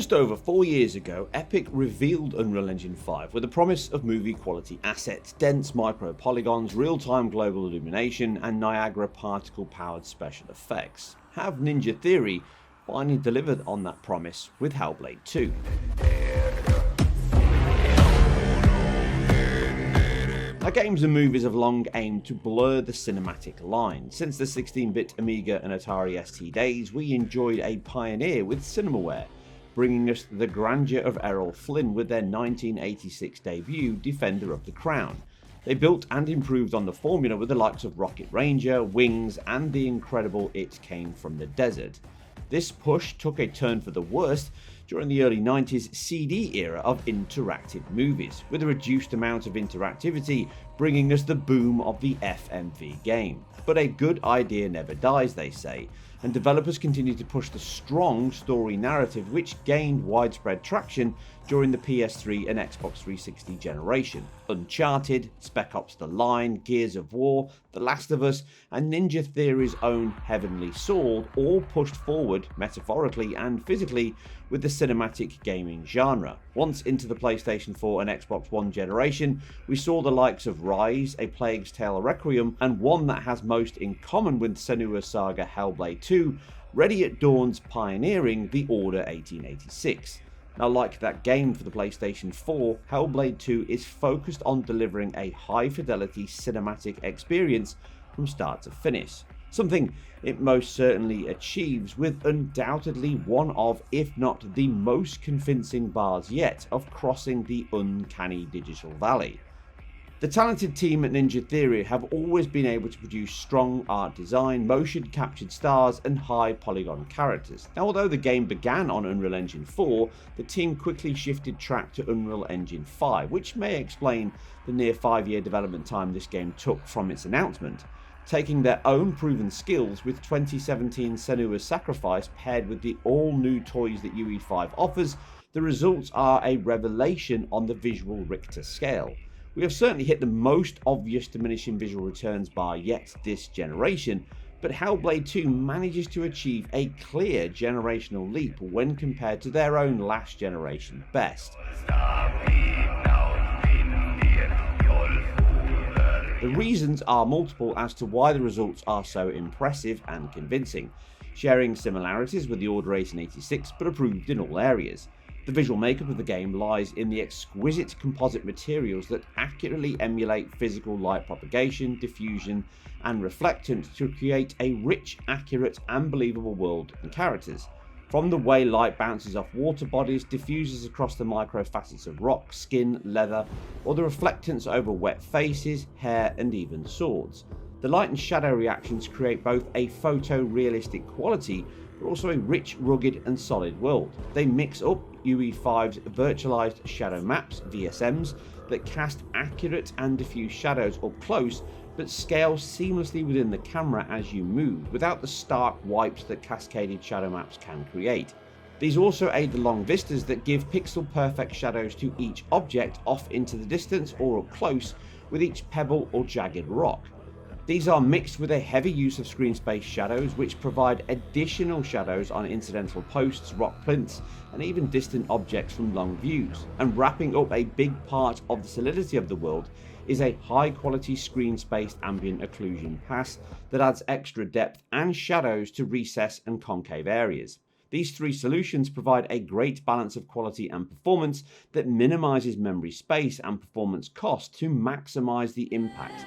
Just over 4 years ago, Epic revealed Unreal Engine 5 with the promise of movie-quality assets, dense micropolygons, real-time global illumination, and Niagara particle-powered special effects. Have Ninja Theory finally delivered on that promise with Hellblade II? Now, games and movies have long aimed to blur the cinematic line. Since the 16-bit Amiga and Atari ST days, we enjoyed a pioneer with cinemaware, bringing us the grandeur of Errol Flynn with their 1986 debut Defender of the Crown. They built and improved on the formula with the likes of Rocket Ranger, Wings, and the incredible It Came from the Desert. This push took a turn for the worst during the early 90s CD era of interactive movies, with a reduced amount of interactivity bringing us the boom of the FMV game. But a good idea never dies, they say, and developers continue to push the strong story narrative which gained widespread traction during the PS3 and Xbox 360 generation. Uncharted, Spec Ops: The Line, Gears of War, The Last of Us, and Ninja Theory's own Heavenly Sword all pushed forward, metaphorically and physically, with the cinematic gaming genre. Once into the PlayStation 4 and Xbox One generation, we saw the likes of Rise, A Plague's Tale Requiem, and one that has most in common with Senua Saga Hellblade II, Ready at Dawn's pioneering The Order 1886. Now, like that game for the PlayStation 4, Hellblade 2 is focused on delivering a high-fidelity cinematic experience from start to finish. Something it most certainly achieves, with undoubtedly one of, if not the most convincing bars yet of crossing the uncanny digital valley. The talented team at Ninja Theory have always been able to produce strong art design, motion captured stars, and high polygon characters. Now, although the game began on Unreal Engine 4, the team quickly shifted track to Unreal Engine 5, which may explain the near 5-year development time this game took from its announcement. Taking their own proven skills with 2017 Senua's Sacrifice paired with the all-new toys that UE5 offers, the results are a revelation on the visual Richter scale. We have certainly hit the most obvious diminishing visual returns bar yet this generation, but Hellblade 2 manages to achieve a clear generational leap when compared to their own last generation best. The reasons are multiple as to why the results are so impressive and convincing, sharing similarities with the Order 1886 but improved in all areas. The visual makeup of the game lies in the exquisite composite materials that accurately emulate physical light propagation, diffusion, and reflectance to create a rich, accurate, and believable world and characters. From the way light bounces off water bodies, diffuses across the micro facets of rock, skin, leather, or the reflectance over wet faces, hair, and even swords. The light and shadow reactions create both a photorealistic quality, but also a rich, rugged, and solid world. They mix up UE5's virtualized shadow maps, VSMs, that cast accurate and diffuse shadows up close, but scale seamlessly within the camera as you move, without the stark wipes that cascaded shadow maps can create. These also aid the long vistas that give pixel-perfect shadows to each object off into the distance or up close with each pebble or jagged rock. These are mixed with a heavy use of screen space shadows, which provide additional shadows on incidental posts, rock plinths, and even distant objects from long views. And wrapping up a big part of the solidity of the world is a high-quality screen-spaced ambient occlusion pass that adds extra depth and shadows to recess and concave areas. These three solutions provide a great balance of quality and performance that minimizes memory space and performance cost to maximize the impact.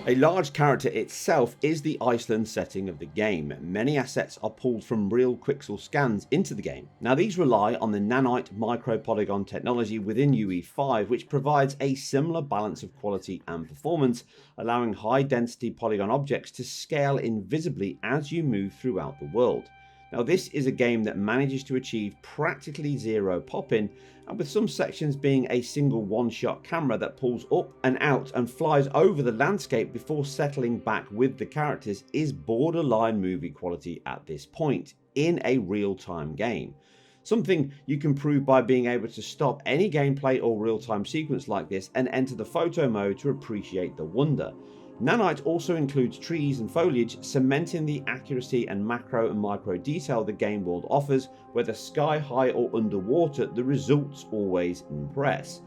A large character itself is the Iceland setting of the game. Many assets are pulled from real Quixel scans into the game. Now, these rely on the Nanite micropolygon technology within UE5, which provides a similar balance of quality and performance, allowing high density polygon objects to scale invisibly as you move throughout the world. Now, this is a game that manages to achieve practically zero pop-in, and with some sections being a single one-shot camera that pulls up and out and flies over the landscape before settling back with the characters, is borderline movie quality at this point in a real-time game. Something you can prove by being able to stop any gameplay or real-time sequence like this and enter the photo mode to appreciate the wonder. Nanite also includes trees and foliage, cementing the accuracy and macro and micro detail the game world offers. Whether sky high or underwater, the results always impress.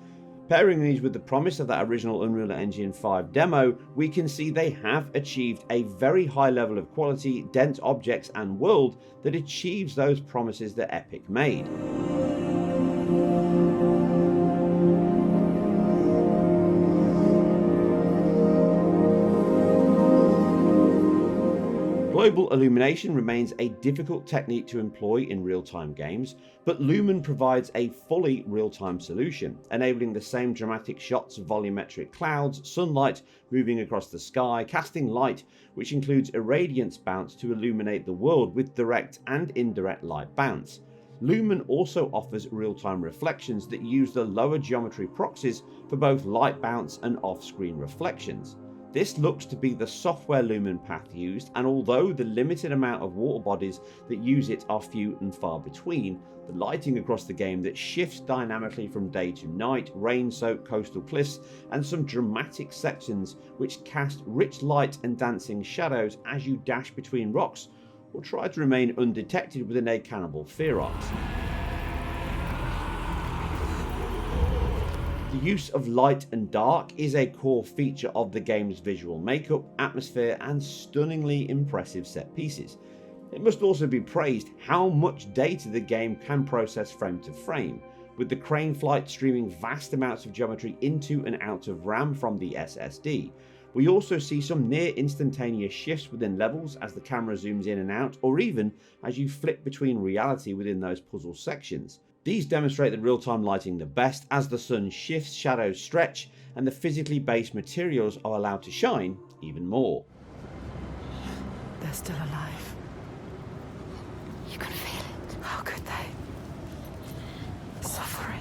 Pairing these with the promise of that original Unreal Engine 5 demo, we can see they have achieved a very high level of quality, dense objects and world that achieves those promises that Epic made. Global illumination remains a difficult technique to employ in real-time games, but Lumen provides a fully real-time solution, enabling the same dramatic shots of volumetric clouds, sunlight moving across the sky, casting light, which includes irradiance bounce to illuminate the world with direct and indirect light bounce. Lumen also offers real-time reflections that use the lower geometry proxies for both light bounce and off-screen reflections. This looks to be the software Lumen path used, and although the limited amount of water bodies that use it are few and far between, the lighting across the game that shifts dynamically from day to night, rain-soaked coastal cliffs, and some dramatic sections which cast rich light and dancing shadows as you dash between rocks or try to remain undetected within a cannibal ferox. The use of light and dark is a core feature of the game's visual makeup, atmosphere, and stunningly impressive set pieces. It must also be praised how much data the game can process frame to frame, with the crane flight streaming vast amounts of geometry into and out of RAM from the SSD. We also see some near instantaneous shifts within levels as the camera zooms in and out, or even as you flip between reality within those puzzle sections. These demonstrate the real-time lighting the best as the sun shifts, shadows stretch, and the physically based materials are allowed to shine even more. They're still alive. You can feel it. How could they? Suffering.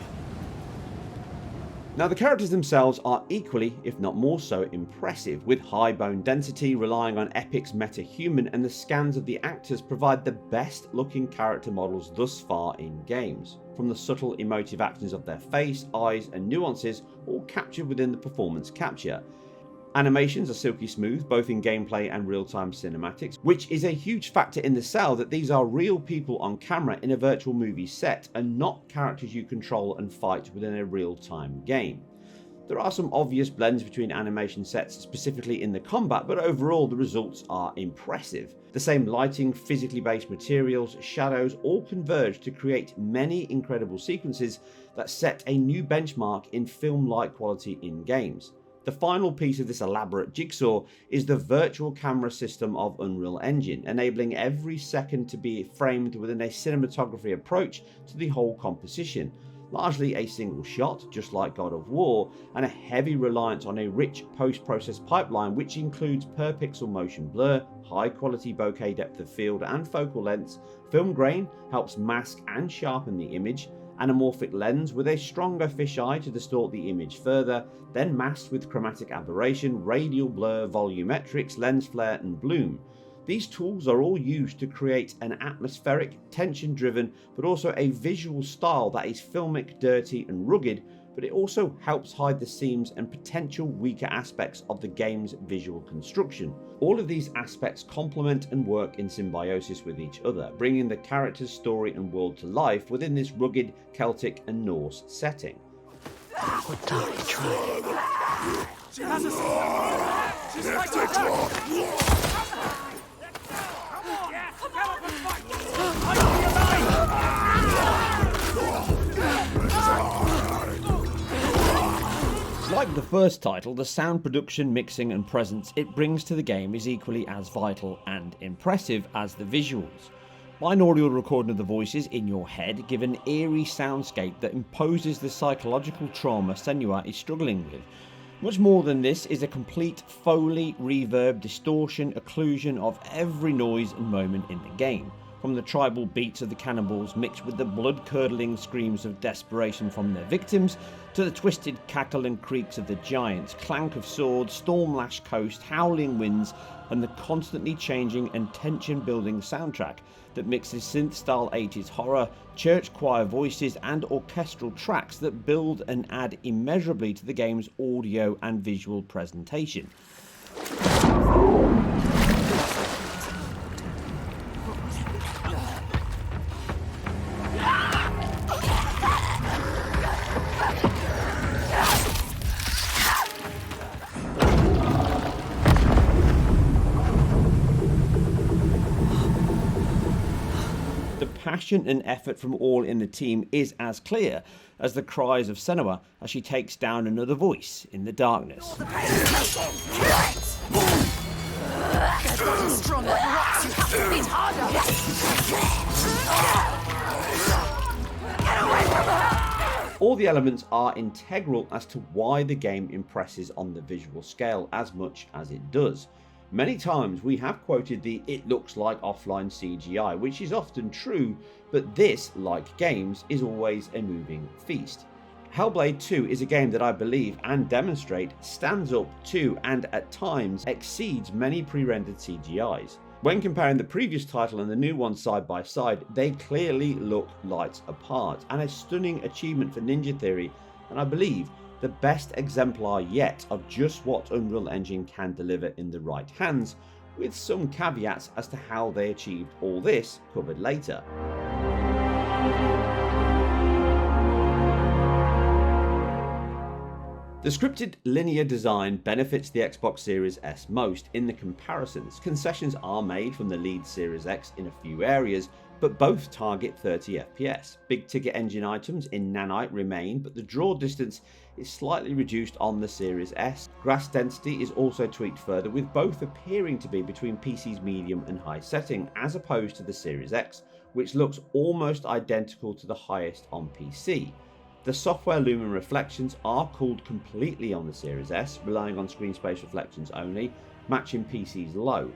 Now the characters themselves are equally, if not more so, impressive, with high bone density relying on Epic's MetaHuman, and the scans of the actors provide the best looking character models thus far in games, from the subtle emotive actions of their face, eyes and nuances, all captured within the performance capture. Animations are silky smooth, both in gameplay and real-time cinematics, which is a huge factor in the sell that these are real people on camera in a virtual movie set, and not characters you control and fight within a real-time game. There are some obvious blends between animation sets, specifically in the combat, but overall the results are impressive. The same lighting, physically based materials, shadows all converge to create many incredible sequences that set a new benchmark in film-like quality in games. The final piece of this elaborate jigsaw is the virtual camera system of Unreal Engine, enabling every second to be framed within a cinematography approach to the whole composition. Largely a single shot, just like God of War, and a heavy reliance on a rich post-process pipeline which includes per pixel motion blur, high quality bokeh depth of field and focal lengths. Film grain helps mask and sharpen the image, anamorphic lens with a stronger fisheye to distort the image further, then masked with chromatic aberration, radial blur, volumetrics, lens flare and bloom. These tools are all used to create an atmospheric, tension-driven, but also a visual style that is filmic, dirty and rugged, but it also helps hide the seams and potential weaker aspects of the game's visual construction. All of these aspects complement and work in symbiosis with each other, bringing the character's story and world to life within this rugged Celtic and Norse setting. What are you trying? She has us! She's like a Like the first title, the sound production, mixing and presence it brings to the game is equally as vital and impressive as the visuals. Binaural recording of the voices in your head give an eerie soundscape that imposes the psychological trauma Senua is struggling with. Much more than this is a complete Foley, reverb, distortion, occlusion of every noise and moment in the game. From the tribal beats of the cannibals mixed with the blood-curdling screams of desperation from their victims, to the twisted cackle and creaks of the giants, clank of swords, storm-lashed coast, howling winds, and the constantly changing and tension-building soundtrack that mixes synth-style 80s horror, church choir voices, and orchestral tracks that build and add immeasurably to the game's audio and visual presentation. The passion and effort from all in the team is as clear as the cries of Senua as she takes down another voice in the darkness. Strong like rocks, you have to beat harder. Get away from her! All the elements are integral as to why the game impresses on the visual scale as much as it does. Many times we have quoted the "it looks like offline CGI", which is often true, but this, like games, is always a moving feast. Hellblade 2 is a game that I believe and demonstrate stands up to and at times exceeds many pre-rendered CGIs. When comparing the previous title and the new one side by side, they clearly look lights apart, and a stunning achievement for Ninja Theory, and I believe the best exemplar yet of just what Unreal Engine can deliver in the right hands, with some caveats as to how they achieved all this covered later. The scripted linear design benefits the Xbox Series S most in the comparisons. Concessions are made from the lead Series X in a few areas, but both target 30 FPS. Big ticket engine items in Nanite remain, but the draw distance is slightly reduced on the Series S. Grass density is also tweaked further, with both appearing to be between PC's medium and high setting, as opposed to the Series X, which looks almost identical to the highest on PC. The software Lumen reflections are cooled completely on the Series S, relying on screen space reflections only, matching PC's low.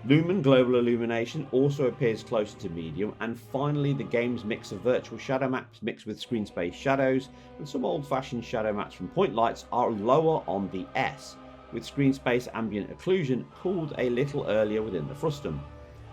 Lumen Global Illumination also appears closer to medium, and finally the game's mix of virtual shadow maps mixed with screen space shadows and some old-fashioned shadow maps from point lights are lower on the S, with screen space ambient occlusion cooled a little earlier within the frustum.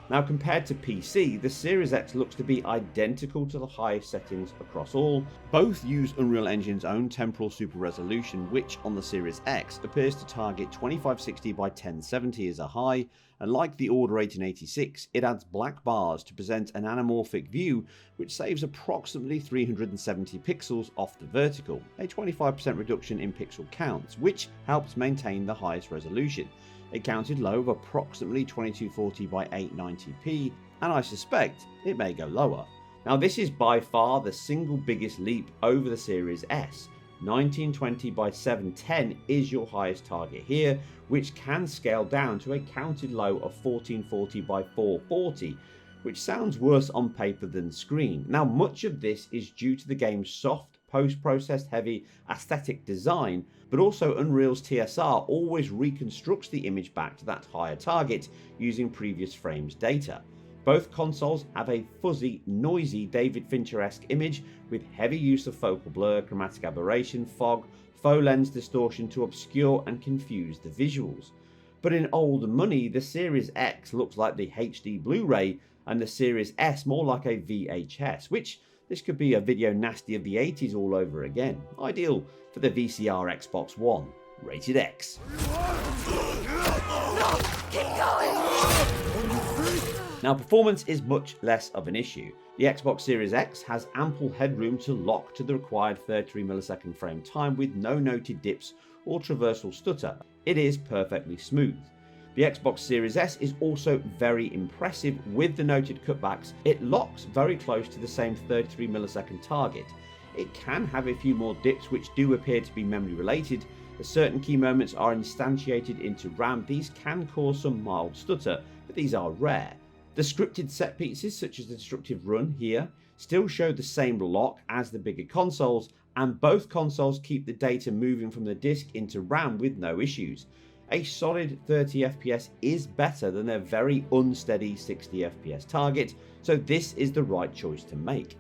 Now, compared to PC, the Series X looks to be identical to the highest settings across all. Both use Unreal Engine's own temporal super resolution, which on the Series X appears to target 2560 by 1070 as a high, and like the Order 1886, it adds black bars to present an anamorphic view, which saves approximately 370 pixels off the vertical, a 25% reduction in pixel counts, which helps maintain the highest resolution. It counted low of approximately 2240 by 890p, and I suspect it may go lower. Now, this is by far the single biggest leap over the Series S. 1920 by 710 is your highest target here, which can scale down to a counted low of 1440 by 440, which sounds worse on paper than screen. Now, much of this is due to the game's soft, post-processed heavy aesthetic design, but also Unreal's TSR always reconstructs the image back to that higher target using previous frames data. Both consoles have a fuzzy, noisy David Fincher-esque image with heavy use of focal blur, chromatic aberration, fog, faux lens distortion to obscure and confuse the visuals. But in old money, the Series X looks like the HD Blu-ray and the Series S more like a VHS, which this could be a video nasty of the 80s all over again. Ideal for the VCR Xbox One. Rated X. No, keep going! Now, performance is much less of an issue. The Xbox Series X has ample headroom to lock to the required 33 millisecond frame time with no noted dips or traversal stutter. It is perfectly smooth. The Xbox Series S is also very impressive with the noted cutbacks. It locks very close to the same 33 millisecond target. It can have a few more dips which do appear to be memory related. As certain key moments are instantiated into RAM, these can cause some mild stutter, but these are rare. The scripted set pieces, such as the destructive run here, still show the same lock as the bigger consoles, and both consoles keep the data moving from the disk into RAM with no issues. A solid 30 FPS is better than their very unsteady 60 FPS target, so this is the right choice to make.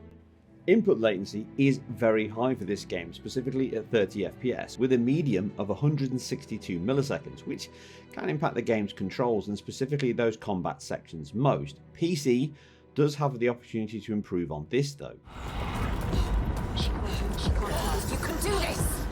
Input latency is very high for this game, specifically at 30 FPS, with a medium of 162 milliseconds, which can impact the game's controls and specifically those combat sections most. PC does have the opportunity to improve on this though. You can do this!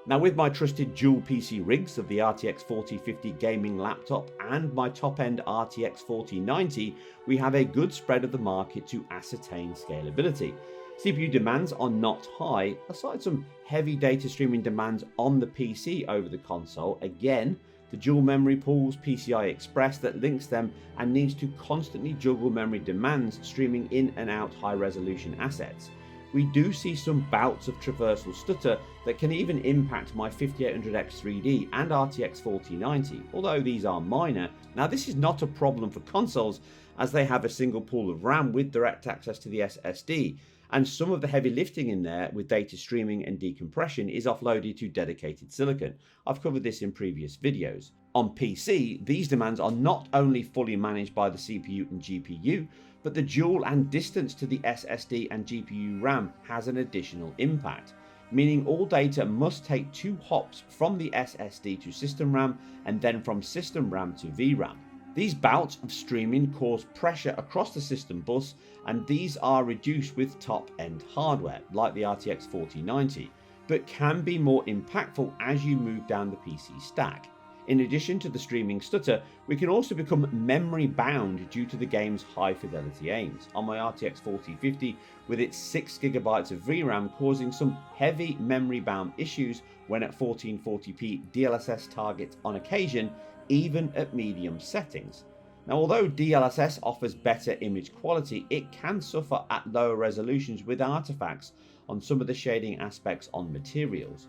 Now, with my trusted dual PC rigs of the RTX 4050 gaming laptop and my top-end RTX 4090, we have a good spread of the market to ascertain scalability. CPU demands are not high, aside some heavy data streaming demands on the PC over the console. Again, the dual memory pools PCI Express that links them and needs to constantly juggle memory demands streaming in and out high resolution assets. We do see some bouts of traversal stutter that can even impact my 5800X3D and RTX 4090, although these are minor. Now, this is not a problem for consoles as they have a single pool of RAM with direct access to the SSD, and some of the heavy lifting in there with data streaming and decompression is offloaded to dedicated silicon. I've covered this in previous videos. On PC, these demands are not only fully managed by the CPU and GPU, but the dual and distance to the SSD and GPU RAM has an additional impact, meaning all data must take 2 hops from the SSD to system RAM and then from system RAM to VRAM. These bouts of streaming cause pressure across the system bus, and these are reduced with top-end hardware like the RTX 4090, but can be more impactful as you move down the PC stack. In addition to the streaming stutter, we can also become memory bound due to the game's high fidelity aims. On my RTX 4050 with its 6GB of VRAM causing some heavy memory bound issues when at 1440p DLSS targets on occasion, even at medium settings. Now, although DLSS offers better image quality, it can suffer at lower resolutions with artifacts on some of the shading aspects on materials.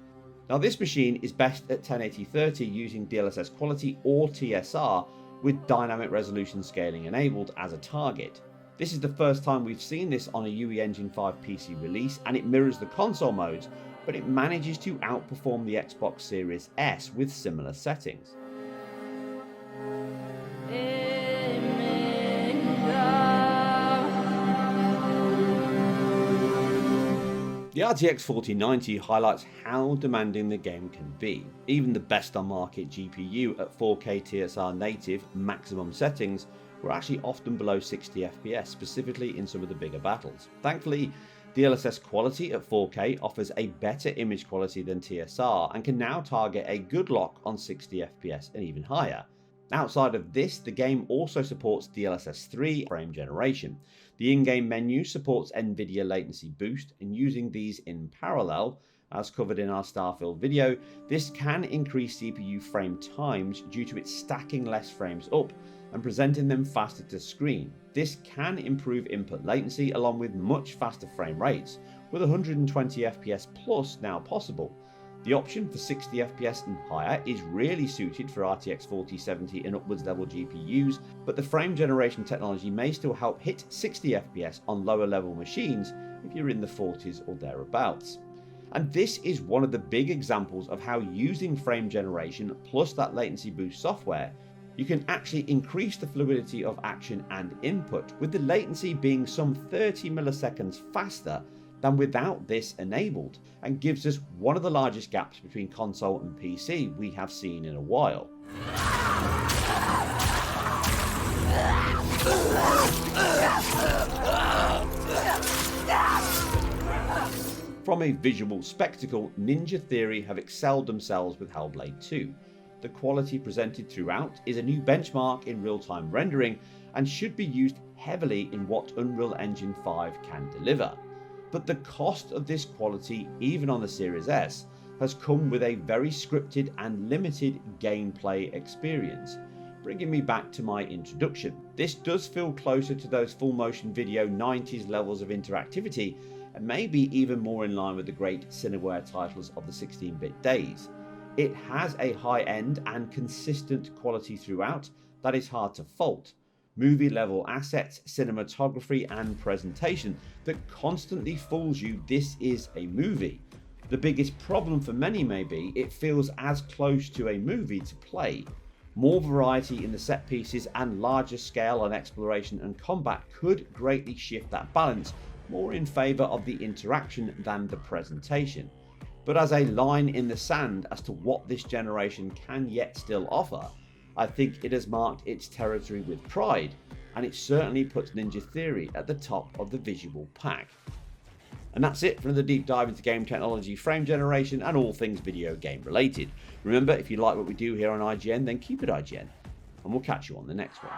Now, this machine is best at 1080-30 using DLSS quality or TSR with dynamic resolution scaling enabled as a target. This is the first time we've seen this on a UE Engine 5 PC release, and it mirrors the console modes, but it manages to outperform the Xbox Series S with similar settings. The RTX 4090 highlights how demanding the game can be. Even the best on market GPU at 4K TSR native maximum settings were actually often below 60 FPS, specifically in some of the bigger battles. Thankfully, DLSS quality at 4K offers a better image quality than TSR and can now target a good lock on 60 FPS and even higher. Outside of this, the game also supports DLSS 3 frame generation. The in-game menu supports NVIDIA latency boost, and using these in parallel, as covered in our Starfield video, this can increase CPU frame times due to it stacking less frames up and presenting them faster to screen. This can improve input latency along with much faster frame rates, with 120 FPS plus now possible. The option for 60 FPS and higher is really suited for RTX 4070 and upwards level GPUs, but the frame generation technology may still help hit 60 FPS on lower level machines if you're in the 40s or thereabouts. And this is one of the big examples of how using frame generation plus that latency boost software, you can actually increase the fluidity of action and input, with the latency being some 30 milliseconds faster than without this enabled, and gives us one of the largest gaps between console and PC we have seen in a while. From a visual spectacle, Ninja Theory have excelled themselves with Hellblade II. The quality presented throughout is a new benchmark in real-time rendering and should be used heavily in what Unreal Engine 5 can deliver. But the cost of this quality, even on the Series S, has come with a very scripted and limited gameplay experience. Bringing me back to my introduction, this does feel closer to those full motion video 90s levels of interactivity, and maybe even more in line with the great Senua titles of the 16-bit days. It has a high-end and consistent quality throughout that is hard to fault. Movie-level assets, cinematography and presentation that constantly fools you this is a movie. The biggest problem for many may be it feels as close to a movie to play. More variety in the set pieces and larger scale on exploration and combat could greatly shift that balance more in favour of the interaction than the presentation. But as a line in the sand as to what this generation can yet still offer, I think it has marked its territory with pride, and it certainly puts Ninja Theory at the top of the visual pack. And that's it for another deep dive into game technology, frame generation, and all things video game related. Remember, if you like what we do here on IGN, then keep it IGN, and we'll catch you on the next one.